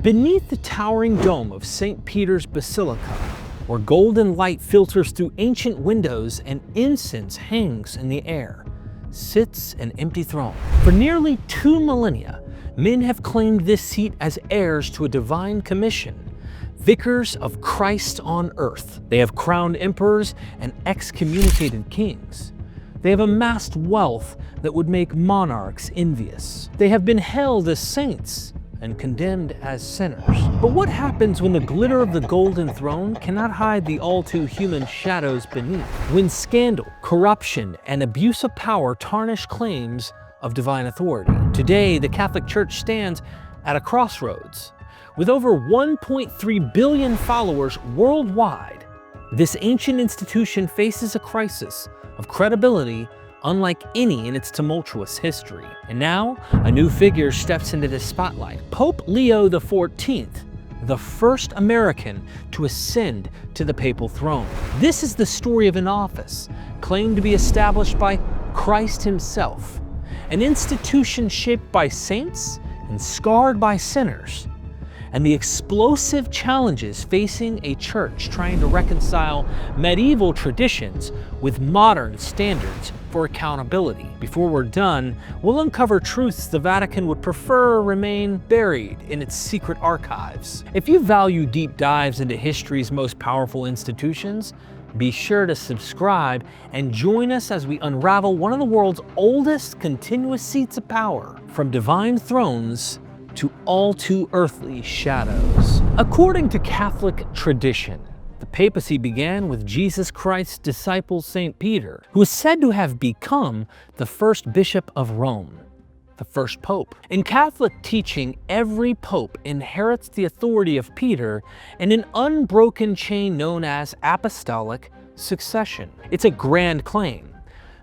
Beneath the towering dome of St. Peter's Basilica, where golden light filters through ancient windows and incense hangs in the air, sits an empty throne. For nearly 2 millennia, men have claimed this seat as heirs to a divine commission, vicars of Christ on earth. They have crowned emperors and excommunicated kings. They have amassed wealth that would make monarchs envious. They have been hailed as saints and condemned as sinners. But what happens when the glitter of the golden throne cannot hide the all-too-human shadows beneath? When scandal, corruption, and abuse of power tarnish claims of divine authority. Today, the Catholic Church stands at a crossroads. With over 1.3 billion followers worldwide, this ancient institution faces a crisis of credibility unlike any in its tumultuous history. And now, a new figure steps into the spotlight. Pope Leo XIV, the first American to ascend to the papal throne. This is the story of an office claimed to be established by Christ himself, an institution shaped by saints and scarred by sinners, and the explosive challenges facing a church trying to reconcile medieval traditions with modern standards for accountability. Before we're done, we'll uncover truths the Vatican would prefer remain buried in its secret archives. If you value deep dives into history's most powerful institutions, be sure to subscribe and join us as we unravel one of the world's oldest continuous seats of power, from divine thrones to all too earthly shadows. According to Catholic tradition, the papacy began with Jesus Christ's disciple St. Peter, who is said to have become the first bishop of Rome, the first pope. In Catholic teaching, every pope inherits the authority of Peter in an unbroken chain known as apostolic succession. It's a grand claim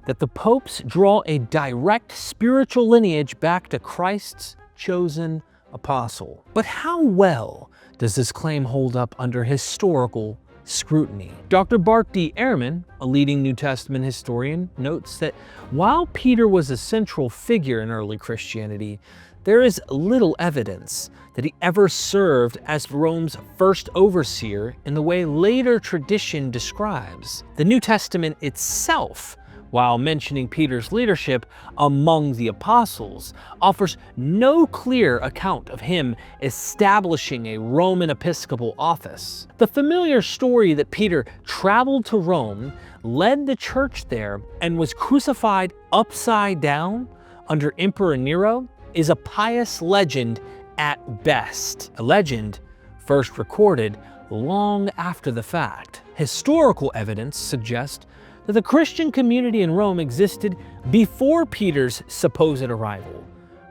that the popes draw a direct spiritual lineage back to Christ's chosen apostle. But how well does this claim hold up under historical scrutiny? Dr. Bart D. Ehrman, a leading New Testament historian, notes that while Peter was a central figure in early Christianity, there is little evidence that he ever served as Rome's first overseer in the way later tradition describes. The New Testament itself, while mentioning Peter's leadership among the apostles, offers no clear account of him establishing a Roman episcopal office. The familiar story that Peter traveled to Rome, led the church there, and was crucified upside down under Emperor Nero is a pious legend at best. A legend first recorded long after the fact. Historical evidence suggests that the Christian community in Rome existed before Peter's supposed arrival.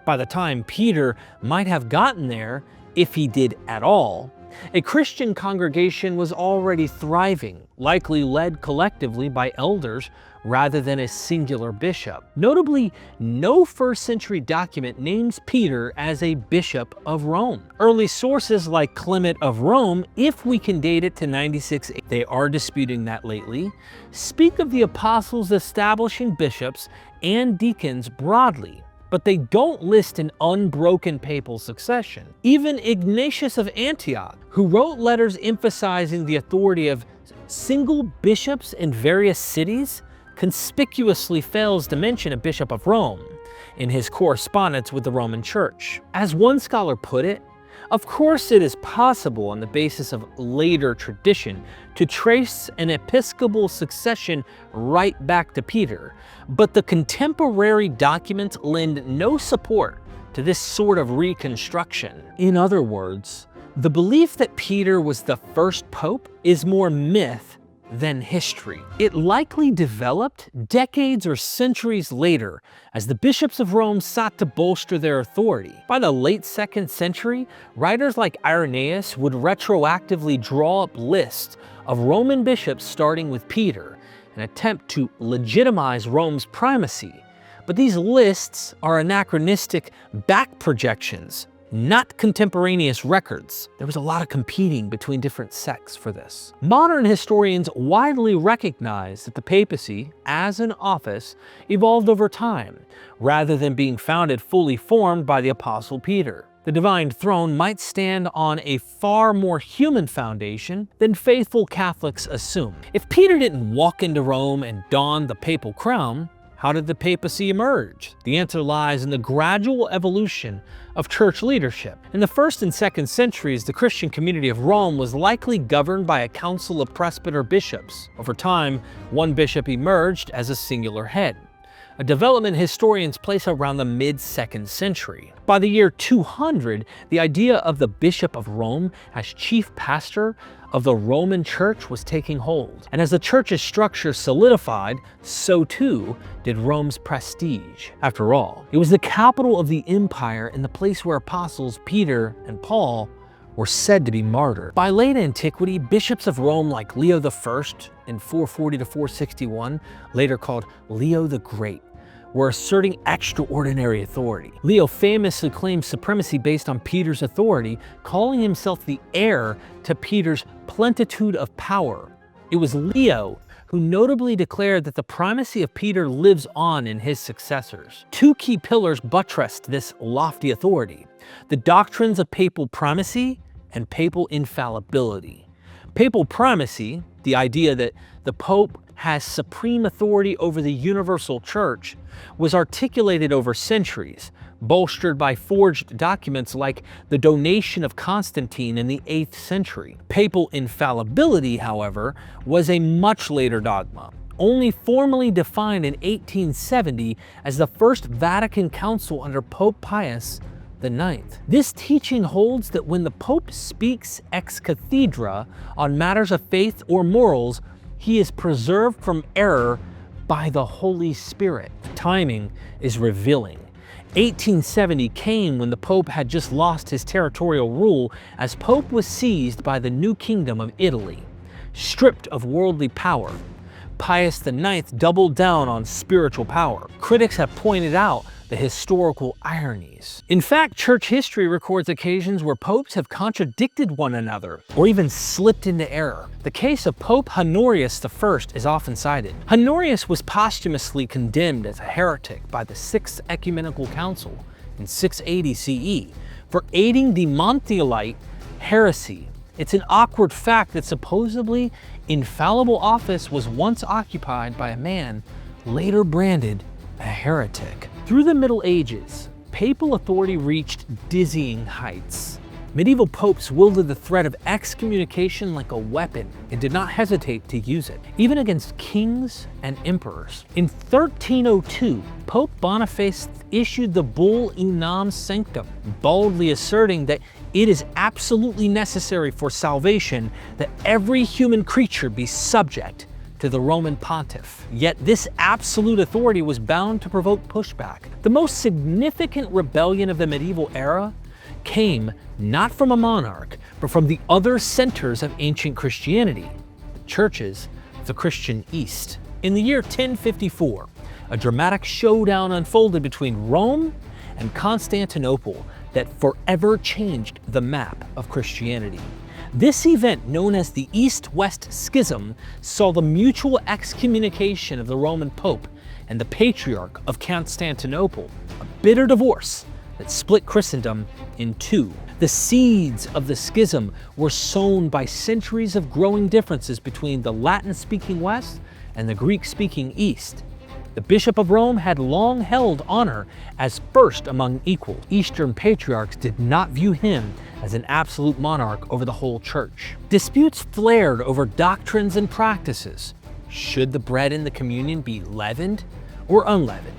By the time Peter might have gotten there, if he did at all, a Christian congregation was already thriving, likely led collectively by elders rather than a singular bishop. Notably, no first-century document names Peter as a bishop of Rome. Early sources like Clement of Rome, if we can date it to 96, they are disputing that lately, speak of the apostles establishing bishops and deacons broadly, but they don't list an unbroken papal succession. Even Ignatius of Antioch, who wrote letters emphasizing the authority of single bishops in various cities, conspicuously fails to mention a bishop of Rome in his correspondence with the Roman Church. As one scholar put it, of course it is possible on the basis of later tradition to trace an episcopal succession right back to Peter, but the contemporary documents lend no support to this sort of reconstruction. In other words, the belief that Peter was the first pope is more myth than history. It likely developed decades or centuries later as the bishops of Rome sought to bolster their authority. By the late 2nd century, writers like Irenaeus would retroactively draw up lists of Roman bishops starting with Peter, an attempt to legitimize Rome's primacy. But these lists are anachronistic back projections, not contemporaneous records. There was a lot of competing between different sects for this. Modern historians widely recognize that the papacy, as an office, evolved over time, rather than being founded fully formed by the Apostle Peter. The divine throne might stand on a far more human foundation than faithful Catholics assume. If Peter didn't walk into Rome and don the papal crown, how did the papacy emerge? The answer lies in the gradual evolution of church leadership. In the 1st and 2nd centuries, the Christian community of Rome was likely governed by a council of presbyter bishops. Over time, one bishop emerged as a singular head, a development historians place around the mid-2nd century. By the year 200, the idea of the Bishop of Rome as chief pastor of the Roman Church was taking hold. And as the church's structure solidified, so too did Rome's prestige. After all, it was the capital of the empire and the place where apostles Peter and Paul were said to be martyred. By late antiquity, bishops of Rome like Leo I in 440 to 461, later called Leo the Great, were asserting extraordinary authority. Leo famously claimed supremacy based on Peter's authority, calling himself the heir to Peter's plenitude of power. It was Leo who notably declared that the primacy of Peter lives on in his successors. Two key pillars buttressed this lofty authority: the doctrines of papal primacy and papal infallibility. Papal primacy, the idea that the Pope has supreme authority over the universal church, was articulated over centuries, bolstered by forged documents like the donation of Constantine in the 8th century. Papal infallibility, however, was a much later dogma, only formally defined in 1870 as the First Vatican Council under Pope Pius IX. This teaching holds that when the Pope speaks ex cathedra on matters of faith or morals, he is preserved from error by the Holy Spirit. Timing is revealing. 1870 came when the Pope had just lost his territorial rule as Pope was seized by the new kingdom of Italy. Stripped of worldly power, Pius IX doubled down on spiritual power. Critics have pointed out the historical ironies. In fact, church history records occasions where popes have contradicted one another or even slipped into error. The case of Pope Honorius I is often cited. Honorius was posthumously condemned as a heretic by the Sixth Ecumenical Council in 680 CE for aiding the Monthelite heresy. It's an awkward fact that supposedly infallible office was once occupied by a man later branded a heretic. Through the Middle Ages, papal authority reached dizzying heights. Medieval popes wielded the threat of excommunication like a weapon and did not hesitate to use it, even against kings and emperors. In 1302, Pope Boniface issued the bull Unam Sanctum, boldly asserting that it is absolutely necessary for salvation that every human creature be subject to the Roman pontiff. Yet this absolute authority was bound to provoke pushback. The most significant rebellion of the medieval era came not from a monarch, but from the other centers of ancient Christianity, the churches of the Christian East. In the year 1054, a dramatic showdown unfolded between Rome and Constantinople that forever changed the map of Christianity. This event, known as the East-West schism, saw the mutual excommunication of the Roman Pope and the Patriarch of Constantinople, a bitter divorce that split Christendom in two. The seeds of the schism were sown by centuries of growing differences between the Latin-speaking West and the Greek-speaking East. The Bishop of Rome had long held honor as first among equals. Eastern patriarchs did not view him as an absolute monarch over the whole church. Disputes flared over doctrines and practices. Should the bread in the communion be leavened or unleavened?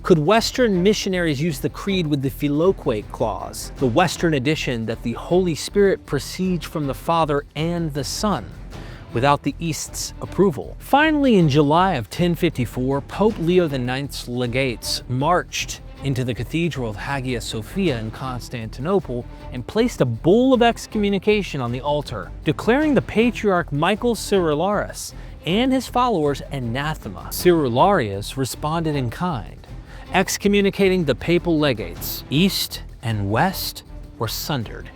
Could Western missionaries use the creed with the Filoque clause, the Western addition that the Holy Spirit proceeds from the Father and the Son, without the East's approval? Finally, in July of 1054, Pope Leo IX's legates marched into the Cathedral of Hagia Sophia in Constantinople and placed a bull of excommunication on the altar, declaring the Patriarch Michael Cyrillarius and his followers anathema. Cyrillarius responded in kind, excommunicating the papal legates. East and West were sundered.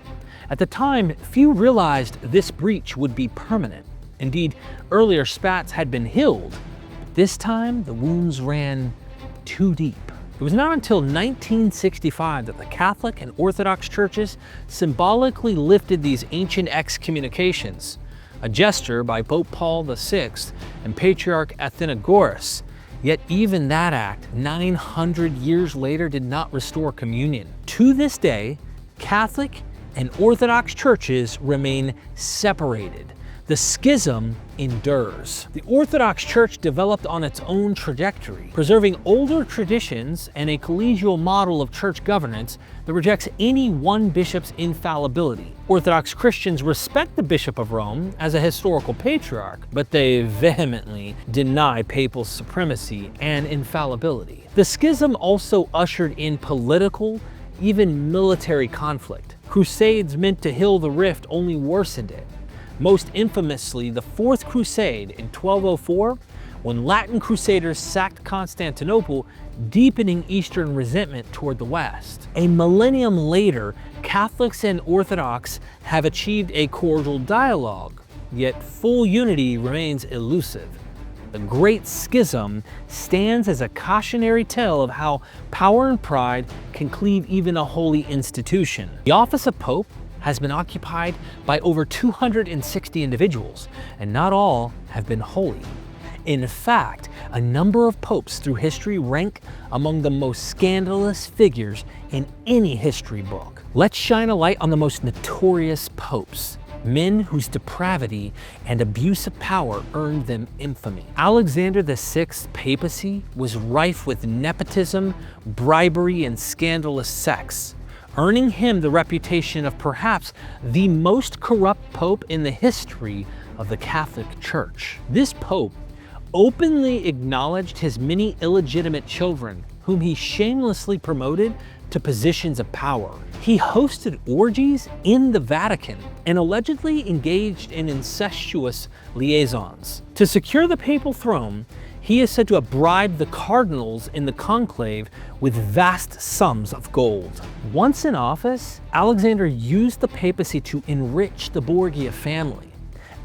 At the time, few realized this breach would be permanent. Indeed, earlier spats had been healed, but this time the wounds ran too deep. It was not until 1965 that the Catholic and Orthodox churches symbolically lifted these ancient excommunications, a gesture by Pope Paul VI and Patriarch Athenagoras. Yet even that act, 900 years later, did not restore communion. To this day, Catholic and Orthodox churches remain separated. The schism endures. The Orthodox Church developed on its own trajectory, preserving older traditions and a collegial model of church governance that rejects any one bishop's infallibility. Orthodox Christians respect the Bishop of Rome as a historical patriarch, but they vehemently deny papal supremacy and infallibility. The schism also ushered in political, even military conflict. Crusades meant to heal the rift only worsened it. Most infamously, the Fourth Crusade in 1204, when Latin crusaders sacked Constantinople, deepening Eastern resentment toward the West. A millennium later, Catholics and Orthodox have achieved a cordial dialogue, yet full unity remains elusive. The Great Schism stands as a cautionary tale of how power and pride can cleave even a holy institution. The office of Pope has been occupied by over 260 individuals, and not all have been holy. In fact, a number of popes through history rank among the most scandalous figures in any history book. Let's shine a light on the most notorious popes, men whose depravity and abuse of power earned them infamy. Alexander VI's papacy was rife with nepotism, bribery, and scandalous sex, earning him the reputation of perhaps the most corrupt pope in the history of the Catholic Church. This pope openly acknowledged his many illegitimate children, whom he shamelessly promoted to positions of power. He hosted orgies in the Vatican and allegedly engaged in incestuous liaisons. To secure the papal throne, he is said to have bribed the cardinals in the conclave with vast sums of gold. Once in office, Alexander used the papacy to enrich the Borgia family,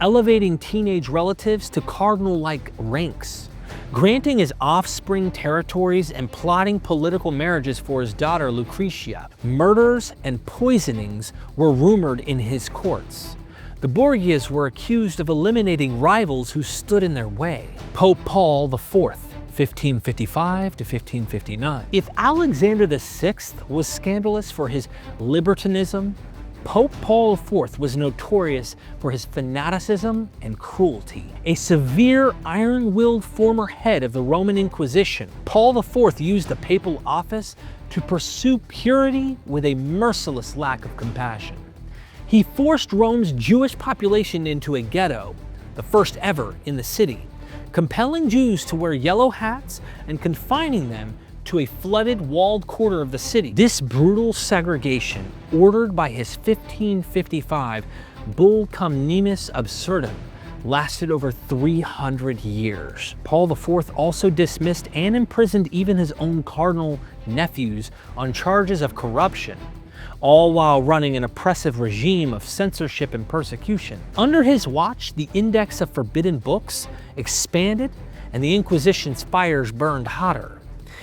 elevating teenage relatives to cardinal-like ranks, granting his offspring territories and plotting political marriages for his daughter Lucretia. Murders and poisonings were rumored in his courts. The Borgias were accused of eliminating rivals who stood in their way. Pope Paul IV, 1555 to 1559. If Alexander VI was scandalous for his libertinism, Pope Paul IV was notorious for his fanaticism and cruelty. A severe, iron-willed former head of the Roman Inquisition, Paul IV used the papal office to pursue purity with a merciless lack of compassion. He forced Rome's Jewish population into a ghetto, the first ever in the city, compelling Jews to wear yellow hats and confining them to a flooded, walled quarter of the city. This brutal segregation, ordered by his 1555 Bull Communis Absurdum, lasted over 300 years. Paul IV also dismissed and imprisoned even his own cardinal nephews on charges of corruption, all while running an oppressive regime of censorship and persecution. Under his watch, the Index of Forbidden Books expanded and the Inquisition's fires burned hotter.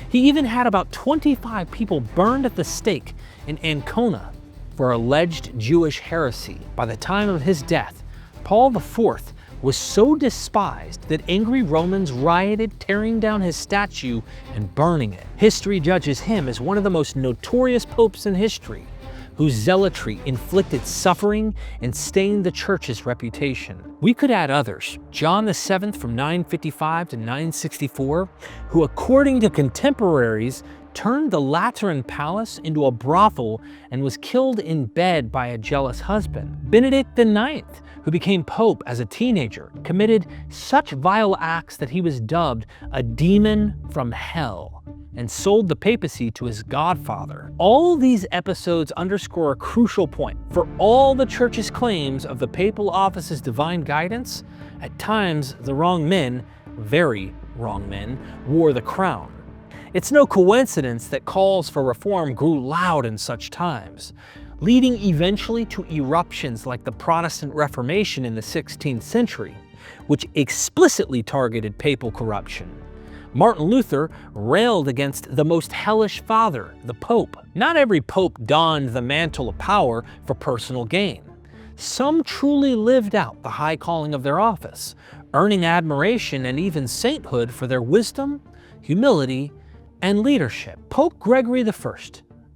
He even had about 25 people burned at the stake in Ancona for alleged Jewish heresy. By the time of his death, Paul IV was so despised that angry Romans rioted, tearing down his statue and burning it. History judges him as one of the most notorious popes in history, whose zealotry inflicted suffering and stained the church's reputation. We could add others. John VII from 955 to 964, who according to contemporaries turned the Lateran palace into a brothel and was killed in bed by a jealous husband. Benedict IX, who became pope as a teenager, committed such vile acts that he was dubbed a demon from hell and sold the papacy to his godfather. All these episodes underscore a crucial point. For all the church's claims of the papal office's divine guidance, at times the wrong men, very wrong men, wore the crown. It's no coincidence that calls for reform grew loud in such times, leading eventually to eruptions like the Protestant Reformation in the 16th century, which explicitly targeted papal corruption. Martin Luther railed against the most hellish father, the Pope. Not every pope donned the mantle of power for personal gain. Some truly lived out the high calling of their office, earning admiration and even sainthood for their wisdom, humility, and leadership. Pope Gregory I,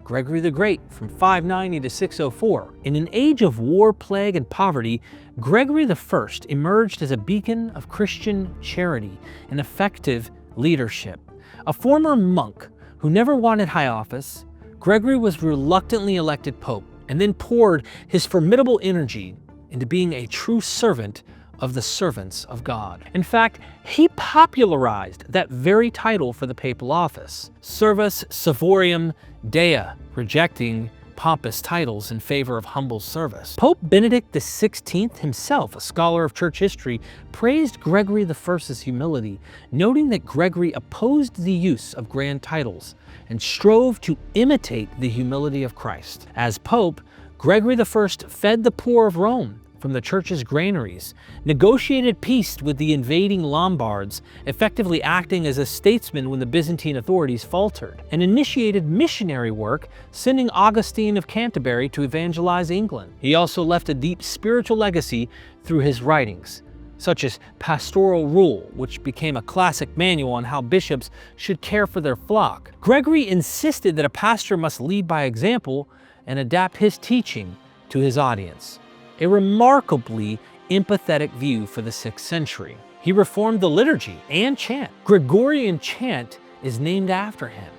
Gregory the Great from 590 to 604. In an age of war, plague, and poverty, Gregory I emerged as a beacon of Christian charity and effective leadership. A former monk who never wanted high office, Gregory was reluctantly elected pope and then poured his formidable energy into being a true servant of the servants of God. In fact, he popularized that very title for the papal office, Servus Servorum Dei, rejecting pompous titles in favor of humble service. Pope Benedict XVI himself, a scholar of church history, praised Gregory I's humility, noting that Gregory opposed the use of grand titles and strove to imitate the humility of Christ. As Pope, Gregory I fed the poor of Rome from the church's granaries, negotiated peace with the invading Lombards, effectively acting as a statesman when the Byzantine authorities faltered, and initiated missionary work, sending Augustine of Canterbury to evangelize England. He also left a deep spiritual legacy through his writings, such as Pastoral Rule, which became a classic manual on how bishops should care for their flock. Gregory insisted that a pastor must lead by example and adapt his teaching to his audience. A remarkably empathetic view for the 6th century. He reformed the liturgy and chant. Gregorian chant is named after him,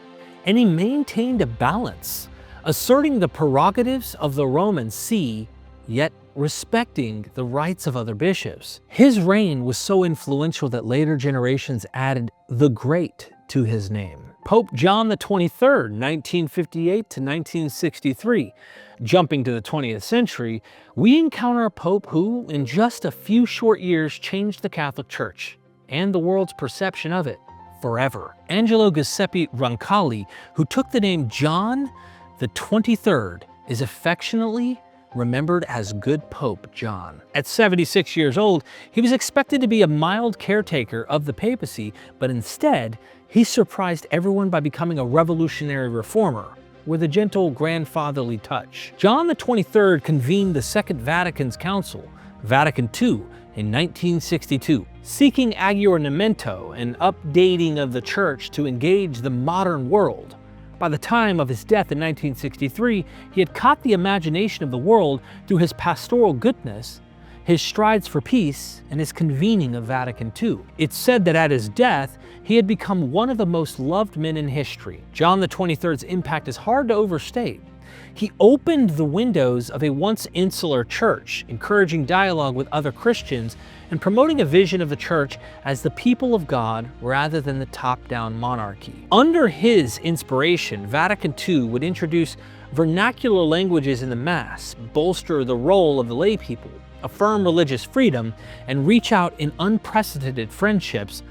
and he maintained a balance, asserting the prerogatives of the Roman see, yet respecting the rights of other bishops. His reign was so influential that later generations added the Great to his name. Pope John the 23rd, 1958 to 1963. Jumping to the 20th century, we encounter a pope who, in just a few short years, changed the Catholic Church and the world's perception of it forever. Angelo Giuseppe Roncalli, who took the name John the 23rd, is affectionately remembered as Good Pope John. At 76 years old, he was expected to be a mild caretaker of the papacy, but instead, he surprised everyone by becoming a revolutionary reformer with a gentle grandfatherly touch. John the 23rd convened the Second Vatican's Council, Vatican II, in 1962, seeking aggiornamento, an updating of the church to engage the modern world. By the time of his death in 1963, he had caught the imagination of the world through his pastoral goodness, his strides for peace, and his convening of Vatican II. It's said that at his death, he had become one of the most loved men in history. John the 23rd's impact is hard to overstate. He opened the windows of a once insular church, encouraging dialogue with other Christians and promoting a vision of the church as the people of God rather than the top-down monarchy. Under his inspiration, Vatican II would introduce vernacular languages in the Mass, bolster the role of the lay people, affirm religious freedom, and reach out in unprecedented friendships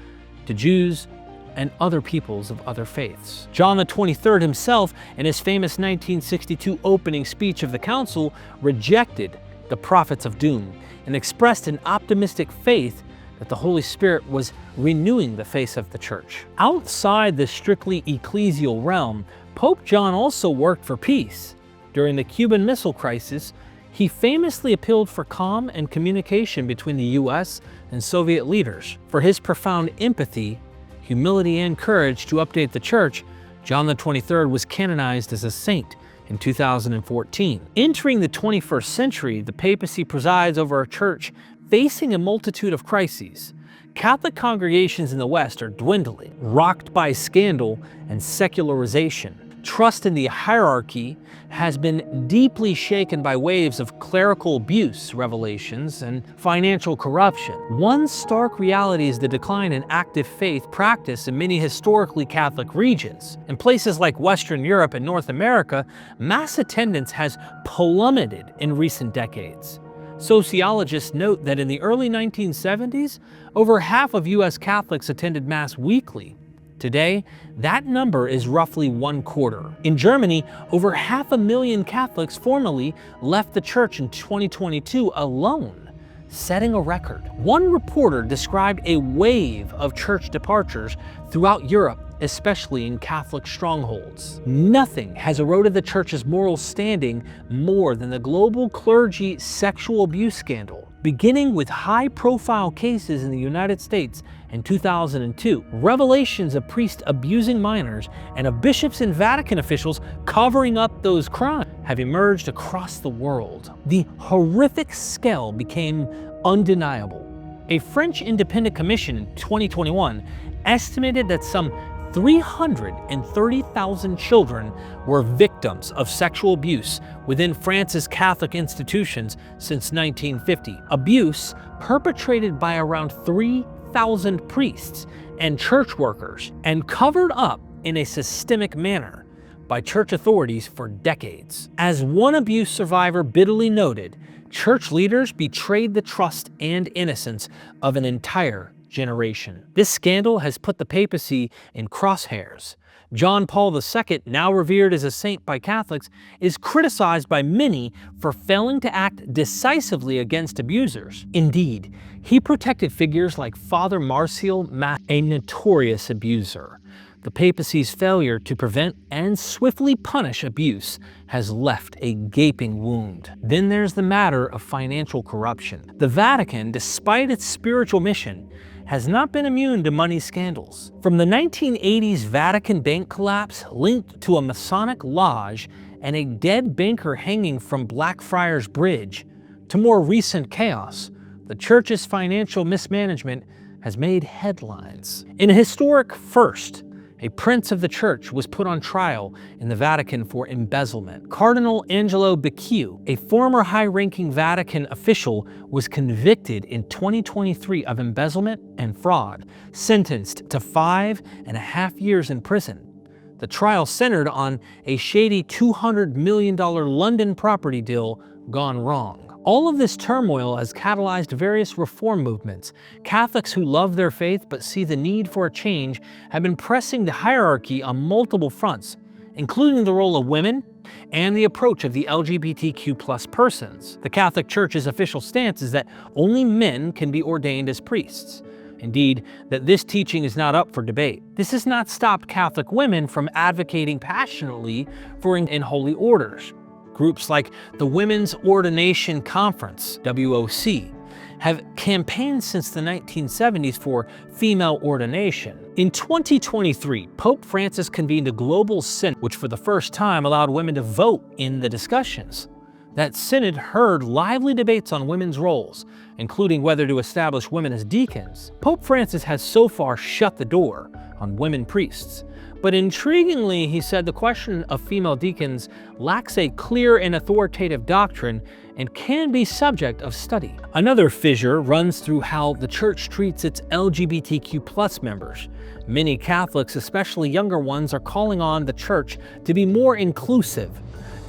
to Jews and other peoples of other faiths. John the 23rd himself, in his famous 1962 opening speech of the council, rejected the prophets of doom and expressed an optimistic faith that the Holy Spirit was renewing the face of the church. Outside the strictly ecclesial realm, Pope John also worked for peace. During the Cuban Missile Crisis, he famously appealed for calm and communication between the US and Soviet leaders. For his profound empathy, humility, and courage to update the church, John the 23rd was canonized as a saint in 2014. Entering the 21st century, the papacy presides over a church facing a multitude of crises. Catholic congregations in the West are dwindling, rocked by scandal and secularization. Trust in the hierarchy has been deeply shaken by waves of clerical abuse revelations and financial corruption. One stark reality is the decline in active faith practice in many historically Catholic regions. In places like Western Europe and North America, mass attendance has plummeted in recent decades. Sociologists note that in the early 1970s, over half of US Catholics attended Mass weekly. Today, that number is roughly 1/4. In Germany, over 500,000 Catholics formally left the church in 2022 alone, setting a record. One reporter described a wave of church departures throughout Europe, especially in Catholic strongholds. Nothing has eroded the church's moral standing more than the global clergy sexual abuse scandal. Beginning with high-profile cases in the United States in 2002, revelations of priests abusing minors and of bishops and Vatican officials covering up those crimes have emerged across the world. The horrific scale became undeniable. A French independent commission in 2021 estimated that some 330,000 children were victims of sexual abuse within France's Catholic institutions since 1950. Abuse perpetrated by around 3,000 priests and church workers and covered up in a systemic manner by church authorities for decades. As one abuse survivor bitterly noted, church leaders betrayed the trust and innocence of an entire generation. This scandal has put the papacy in crosshairs. John Paul II, now revered as a saint by Catholics, is criticized by many for failing to act decisively against abusers. Indeed, he protected figures like Father Marcial Matt, a notorious abuser. The papacy's failure to prevent and swiftly punish abuse has left a gaping wound. Then there's the matter of financial corruption. The Vatican, despite its spiritual mission, has not been immune to money scandals. From the 1980s Vatican bank collapse linked to a Masonic lodge and a dead banker hanging from Blackfriars Bridge, to more recent chaos, the Church's financial mismanagement has made headlines. In a historic first, a prince of the Church was put on trial in the Vatican for embezzlement. Cardinal Angelo Becciu, a former high-ranking Vatican official, was convicted in 2023 of embezzlement and fraud, sentenced to 5.5 years in prison. The trial centered on a shady $200 million London property deal gone wrong. All of this turmoil has catalyzed various reform movements. Catholics who love their faith but see the need for a change have been pressing the hierarchy on multiple fronts, including the role of women and the approach of the LGBTQ+ persons. The Catholic Church's official stance is that only men can be ordained as priests. Indeed, that this teaching is not up for debate. This has not stopped Catholic women from advocating passionately for in holy orders. Groups like the Women's Ordination Conference, WOC, have campaigned since the 1970s for female ordination. In 2023, Pope Francis convened a global synod, which for the first time allowed women to vote in the discussions. That synod heard lively debates on women's roles, including whether to establish women as deacons. Pope Francis has so far shut the door on women priests. But intriguingly, he said the question of female deacons lacks a clear and authoritative doctrine and can be subject of study. Another fissure runs through how the Church treats its LGBTQ+ members. Many Catholics, especially younger ones, are calling on the Church to be more inclusive,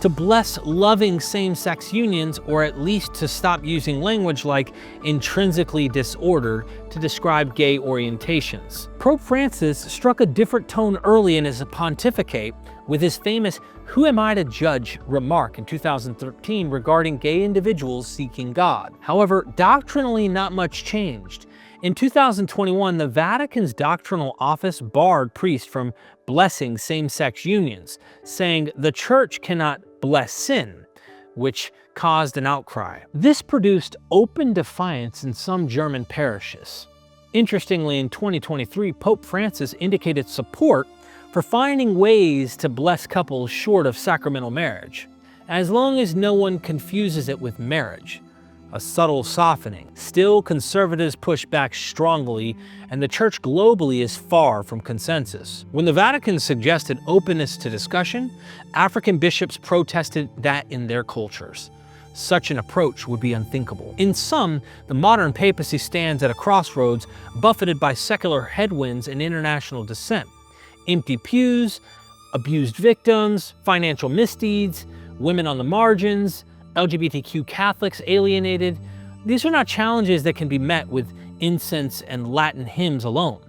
to bless loving same-sex unions, or at least to stop using language like intrinsically disordered to describe gay orientations. Pope Francis struck a different tone early in his pontificate with his famous "Who am I to judge?" remark in 2013 regarding gay individuals seeking God. However, doctrinally not much changed. In 2021, the Vatican's doctrinal office barred priests from blessing same-sex unions, saying the Church cannot bless sin, which caused an outcry. This produced open defiance in some German parishes. Interestingly, in 2023, Pope Francis indicated support for finding ways to bless couples short of sacramental marriage, as long as no one confuses it with marriage. A subtle softening. Still, conservatives push back strongly, and the Church globally is far from consensus. When the Vatican suggested openness to discussion, African bishops protested that in their cultures. Such an approach would be unthinkable. In sum, the modern papacy stands at a crossroads, buffeted by secular headwinds and international dissent. Empty pews, abused victims, financial misdeeds, women on the margins, LGBTQ Catholics alienated. These are not challenges that can be met with incense and Latin hymns alone.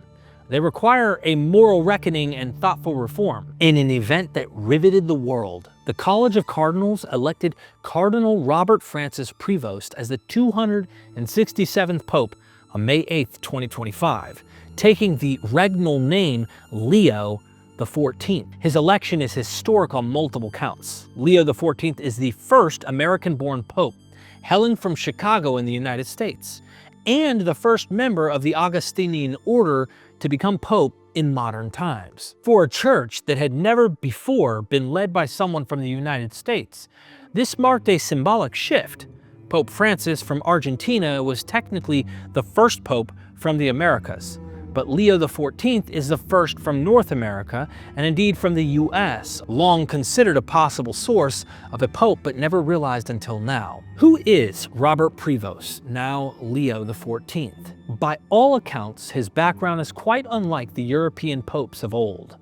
They require a moral reckoning and thoughtful reform. In an event that riveted the world, the College of Cardinals elected Cardinal Robert Francis Prevost as the 267th Pope on May 8, 2025, taking the regnal name Leo XIV. His election is historic on multiple counts. Leo XIV is the first American-born Pope, hailing from Chicago in the United States, and the first member of the Augustinian order to become Pope in modern times. For a church that had never before been led by someone from the United States, this marked a symbolic shift. Pope Francis from Argentina was technically the first pope from the Americas, but Leo XIV is the first from North America, and indeed from the US, long considered a possible source of a pope but never realized until now. Who is Robert Prevost, now Leo XIV? By all accounts, his background is quite unlike the European popes of old.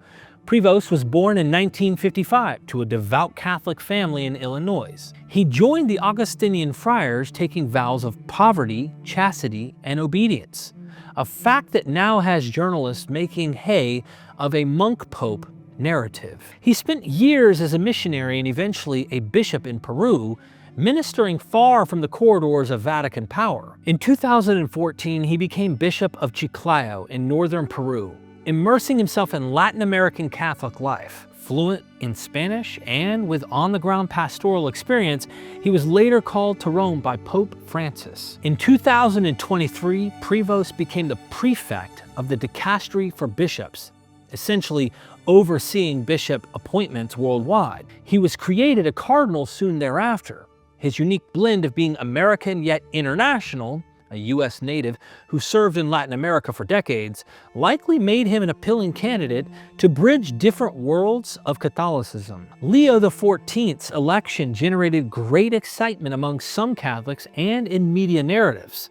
Prevost was born in 1955 to a devout Catholic family in Illinois. He joined the Augustinian friars, taking vows of poverty, chastity, and obedience, a fact that now has journalists making hay of a monk pope narrative. He spent years as a missionary and eventually a bishop in Peru, ministering far from the corridors of Vatican power. In 2014, he became Bishop of Chiclayo in northern Peru, immersing himself in Latin American Catholic life. Fluent in Spanish and with on-the-ground pastoral experience, he was later called to Rome by Pope Francis. In 2023, Prevost became the prefect of the dicastery for bishops, essentially overseeing bishop appointments worldwide. He was created a cardinal soon thereafter. His unique blend of being American yet international, a U.S. native who served in Latin America for decades, likely made him an appealing candidate to bridge different worlds of Catholicism. Leo XIV's election generated great excitement among some Catholics and in media narratives.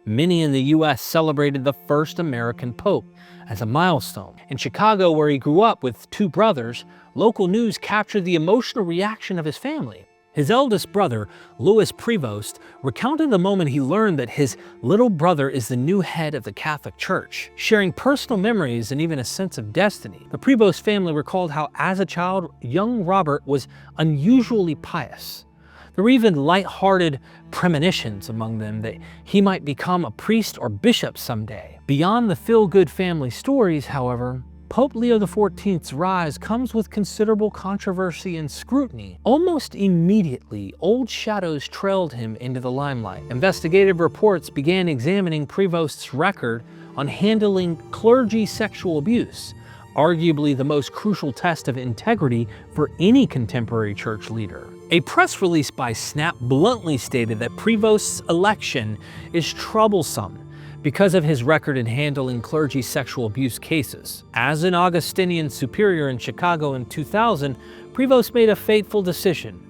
Many in the U.S. celebrated the first American pope as a milestone. In Chicago, where he grew up with two brothers, local news captured the emotional reaction of his family. His eldest brother, Louis Prevost, recounted the moment he learned that his little brother is the new head of the Catholic Church, sharing personal memories and even a sense of destiny. The Prevost family recalled how, as a child, young Robert was unusually pious. There were even light-hearted premonitions among them that he might become a priest or bishop someday. Beyond the feel-good family stories, however, Pope Leo XIV's rise comes with considerable controversy and scrutiny. Almost immediately, old shadows trailed him into the limelight. Investigative reports began examining Prevost's record on handling clergy sexual abuse, arguably the most crucial test of integrity for any contemporary church leader. A press release by Snap bluntly stated that Prevost's election is troublesome because of his record in handling clergy sexual abuse cases. As an Augustinian superior in Chicago in 2000, Prevost made a fateful decision.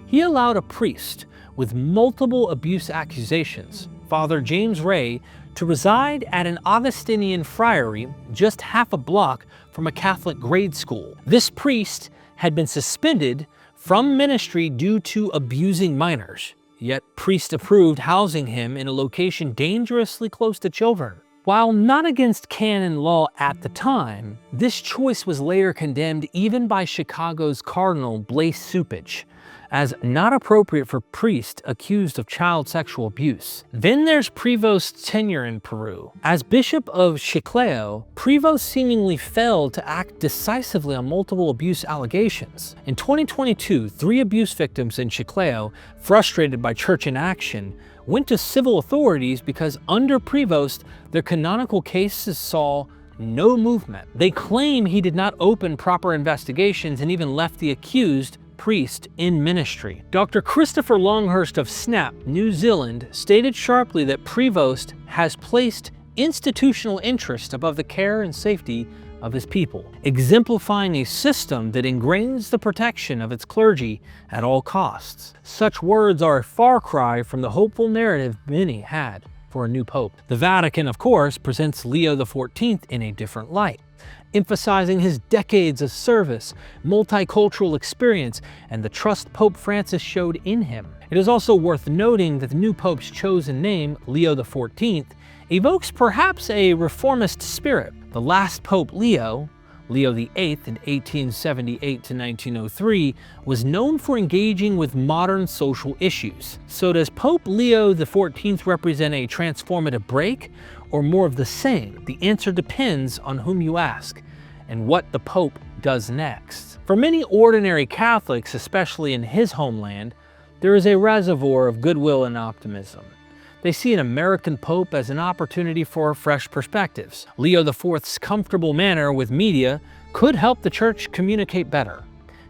He allowed a priest with multiple abuse accusations, Father James Ray, to reside at an Augustinian friary just half a block from a Catholic grade school. This priest had been suspended from ministry due to abusing minors, yet priest approved housing him in a location dangerously close to children. While not against canon law at the time, this choice was later condemned even by Chicago's Cardinal Blaise Cupich as not appropriate for priests accused of child sexual abuse. Then there's Prevost's tenure in Peru. As Bishop of Chiclayo, Prevost seemingly failed to act decisively on multiple abuse allegations. In 2022, 3 abuse victims in Chiclayo, frustrated by church inaction, went to civil authorities because under Prevost, their canonical cases saw no movement. They claim he did not open proper investigations and even left the accused priest in ministry. Dr. Christopher Longhurst of Snap, New Zealand, stated sharply that Prevost has placed institutional interest above the care and safety of his people, exemplifying a system that ingrains the protection of its clergy at all costs. Such words are a far cry from the hopeful narrative many had for a new pope. The Vatican, of course, presents Leo XIV in a different light, emphasizing his decades of service, multicultural experience, and the trust Pope Francis showed in him. It is also worth noting that the new pope's chosen name, Leo XIV, evokes perhaps a reformist spirit, The last Pope Leo VIII in 1878 to 1903, was known for engaging with modern social issues. So does Pope Leo XIV represent a transformative break, or more of the same? The answer depends on whom you ask and what the Pope does next. For many ordinary Catholics, especially in his homeland, there is a reservoir of goodwill and optimism. They see an American Pope as an opportunity for fresh perspectives. Leo IV's comfortable manner with media could help the Church communicate better.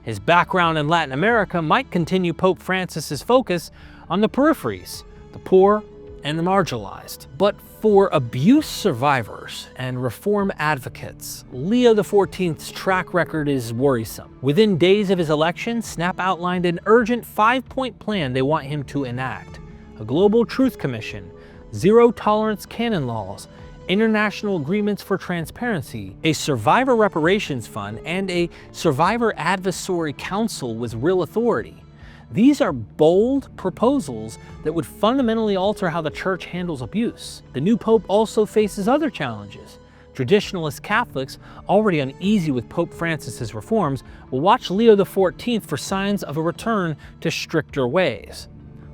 His background in Latin America might continue Pope Francis's focus on the peripheries, the poor, and the marginalized. But for abuse survivors and reform advocates, Leo XIV's track record is worrisome. Within days of his election, Snap outlined an urgent 5-point plan they want him to enact. A global truth commission, zero-tolerance canon laws, international agreements for transparency, a survivor reparations fund, and a survivor advisory council with real authority. These are bold proposals that would fundamentally alter how the Church handles abuse. The new Pope also faces other challenges. Traditionalist Catholics, already uneasy with Pope Francis's reforms, will watch Leo XIV for signs of a return to stricter ways.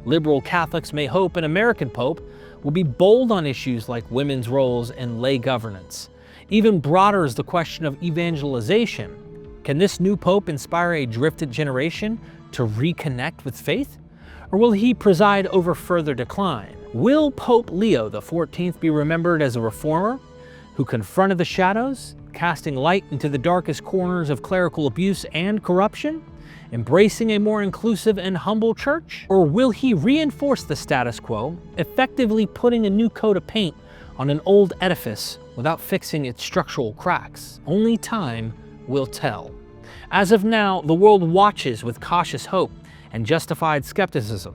Liberal Catholics may hope an American Pope will be bold on issues like women's roles and lay governance. Even broader is the question of evangelization. Can this new Pope inspire a drifted generation to reconnect with faith? Or will he preside over further decline? Will Pope Leo XIV be remembered as a reformer who confronted the shadows, casting light into the darkest corners of clerical abuse and corruption? Embracing a more inclusive and humble church? Or will he reinforce the status quo, effectively putting a new coat of paint on an old edifice without fixing its structural cracks? Only time will tell. As of now, the world watches with cautious hope and justified skepticism.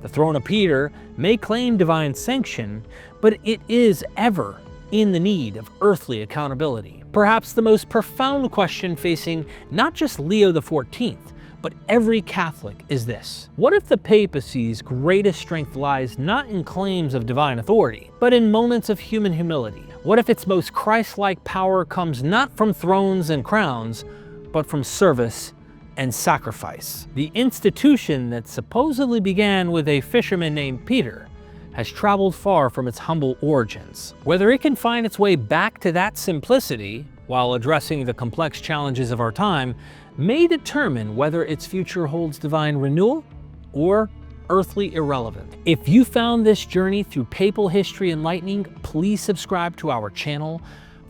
The throne of Peter may claim divine sanction, but it is ever in the need of earthly accountability. Perhaps the most profound question facing not just Leo XIV, but every Catholic is this: what if the papacy's greatest strength lies not in claims of divine authority, but in moments of human humility? What if its most Christ-like power comes not from thrones and crowns, but from service and sacrifice? The institution that supposedly began with a fisherman named Peter has traveled far from its humble origins. Whether it can find its way back to that simplicity while addressing the complex challenges of our time may determine whether its future holds divine renewal or earthly irrelevance. If you found this journey through papal history enlightening, please subscribe to our channel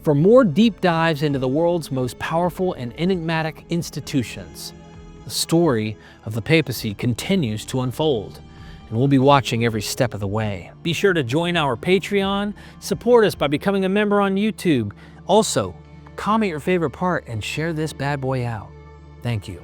for more deep dives into the world's most powerful and enigmatic institutions. The story of the papacy continues to unfold, and we'll be watching every step of the way. Be sure to join our Patreon, support us by becoming a member on YouTube. Also, comment your favorite part and share this bad boy out. Thank you.